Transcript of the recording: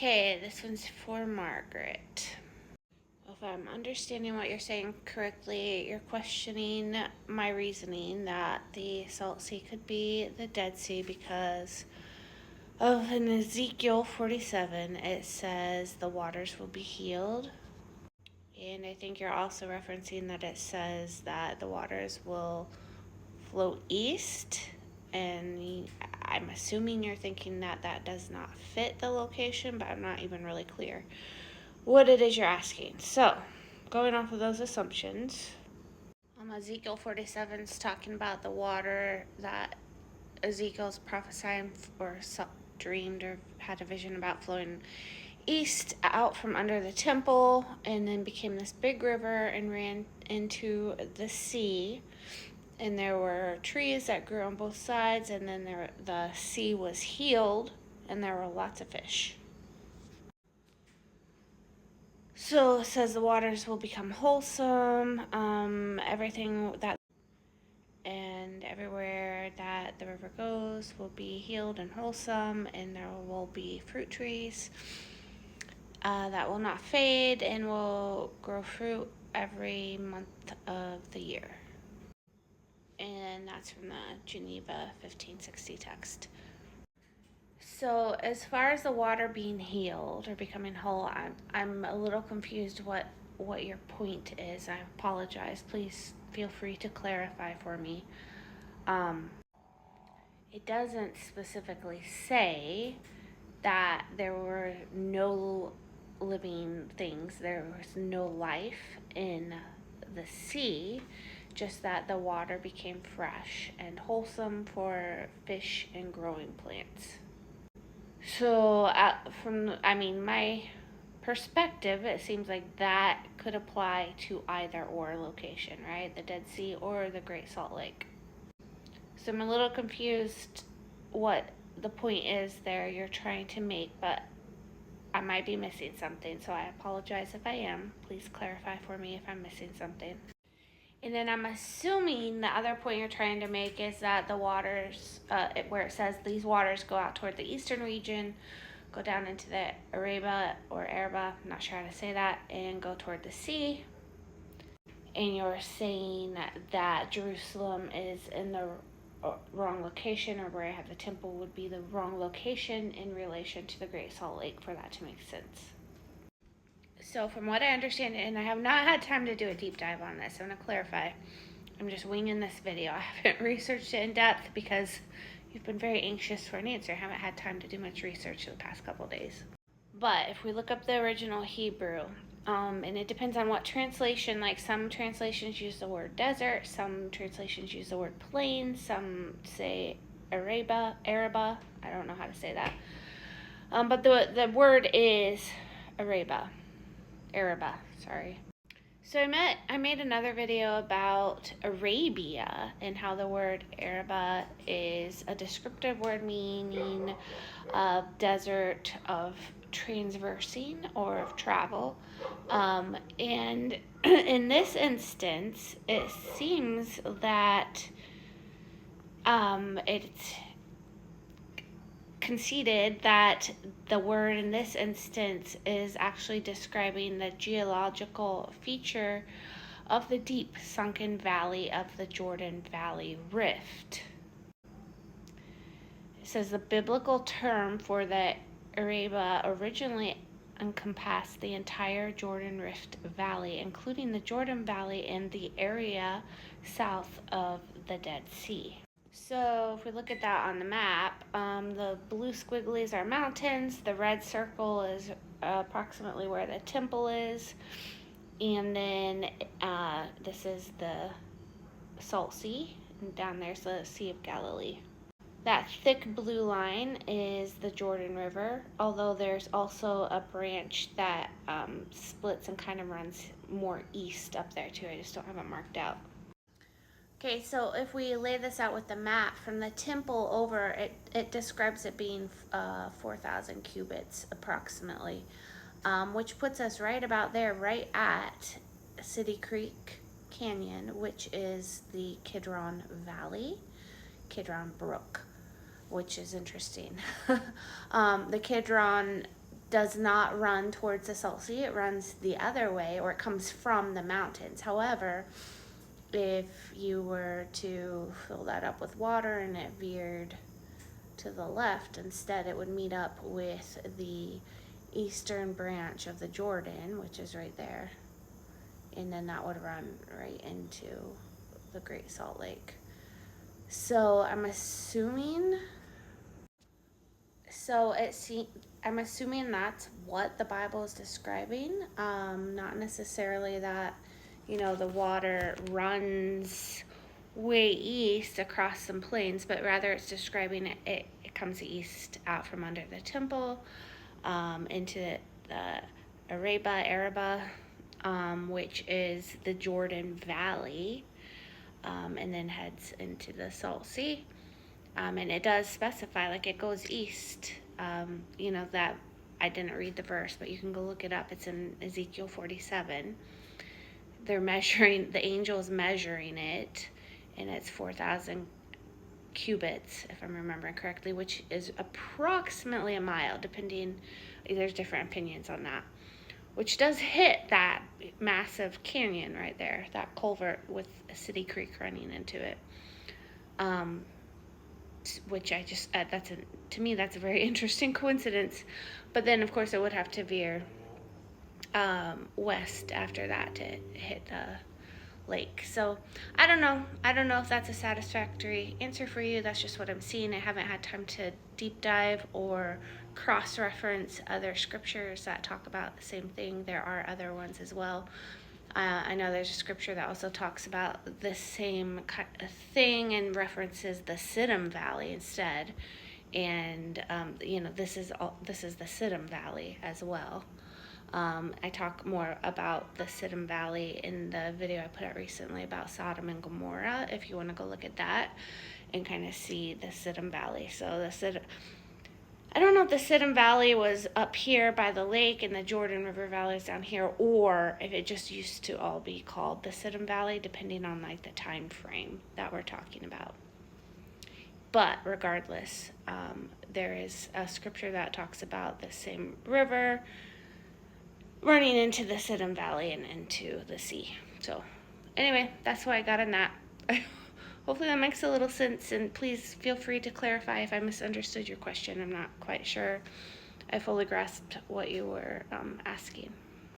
Okay, this one's for Margaret. If I'm understanding what you're saying correctly, you're questioning my reasoning that the Salt Sea could be the Dead Sea because of in Ezekiel 47, it says the waters will be healed. And I think you're also referencing that it says that the waters will flow east. And I'm assuming you're thinking that that does not fit the location, but I'm not even really clear what it is you're asking. So, going off of those assumptions, Ezekiel 47 is talking about the water that Ezekiel's prophesying or dreamed or had a vision about flowing east out from under the temple and then became this big river and ran into the sea. And there were trees that grew on both sides, and then the sea was healed, and there were lots of fish. So it says the waters will become wholesome, everything that and everywhere that the river goes will be healed and wholesome, and there will be fruit trees that will not fade and will grow fruit every month of the year. And that's from the Geneva 1560 text. So as far as the water being healed or becoming whole, I'm a little confused what your point is. I apologize. Please feel free to clarify for me. It doesn't specifically say that there were no living things, there was no life in the sea, just that the water became fresh and wholesome for fish and growing plants. So, my perspective, it seems like that could apply to either or location, right? The Dead Sea or the Great Salt Lake. So I'm a little confused what the point is there you're trying to make, but I might be missing something, so I apologize if I am. Please clarify for me if I'm missing something. And then I'm assuming the other point you're trying to make is that the waters, where it says these waters go out toward the eastern region, go down into the Araba or Araba, I'm not sure how to say that, and go toward the sea. And you're saying that Jerusalem is in the wrong location, or where I have the temple would be the wrong location in relation to the Great Salt Lake for that to make sense. So from what I understand, and I have not had time to do a deep dive on this, I'm going to clarify. I'm just winging this video. I haven't researched it in depth because you've been very anxious for an answer. I haven't had time to do much research in the past couple days. But if we look up the original Hebrew, and it depends on what translation, like some translations use the word desert, some translations use the word plain, some say Araba, I don't know how to say that. But the word is Araba, sorry. So I made another video about Arabia and how the word Araba is a descriptive word meaning of desert, of transversing, or of travel. And in this instance, it seems that it's conceded that the word in this instance is actually describing the geological feature of the deep sunken valley of the Jordan Valley Rift. It says the biblical term for the Araba originally encompassed the entire Jordan Rift Valley, including the Jordan Valley and the area south of the Dead Sea. So if we look at that on the map, the blue squigglies are mountains, the red circle is approximately where the temple is, and then this is the Salt Sea, and down there's the Sea of Galilee. That thick blue line is the Jordan River, although there's also a branch that splits and kind of runs more east up there too. I just don't have it marked out. Okay, so if we lay this out with the map, from the temple over, it describes it being 4,000 cubits approximately, which puts us right about there, right at City Creek Canyon, which is the Kidron Valley, Kidron Brook, which is interesting. The Kidron does not run towards the Salt Sea. It runs the other way, or it comes from the mountains. However, if you were to fill that up with water and it veered to the left, instead it would meet up with the eastern branch of the Jordan, which is right there, and then that would run right into the Great Salt Lake. So I'm assuming I'm assuming that's what the Bible is describing. Not necessarily that, the water runs way east across some plains, but rather it's describing it comes east out from under the temple, into the Araba, which is the Jordan Valley, and then heads into the Salt Sea. And it does specify, like, it goes east. That I didn't read the verse, but you can go look it up. It's in Ezekiel 47. The angel is measuring it, and it's 4,000 cubits, if I'm remembering correctly, which is approximately a mile, there's different opinions on that, which does hit that massive canyon right there, that culvert with a city creek running into it. Which to me, that's a very interesting coincidence. But then, of course, it would have to veer west after that to hit the lake. So I don't know if that's a satisfactory answer for you. That's just what I'm seeing. I haven't had time to deep dive or cross-reference other scriptures that talk about the same thing. There are other ones as well. I know there's a scripture that also talks about the same kind of thing and references the Siddim Valley instead, and this is the Siddim Valley as well. I talk more about the Siddim Valley in the video I put out recently about Sodom and Gomorrah, if you want to go look at that and kind of see the Siddim Valley. So I don't know if the Siddim Valley was up here by the lake and the Jordan River Valley is down here, or if it just used to all be called the Siddim Valley, depending on like the time frame that we're talking about. But regardless, there is a scripture that talks about the same river running into the Siddim Valley and into the sea. So anyway, that's what I got on that. Hopefully that makes a little sense, and please feel free to clarify if I misunderstood your question. I'm not quite sure I fully grasped what you were asking.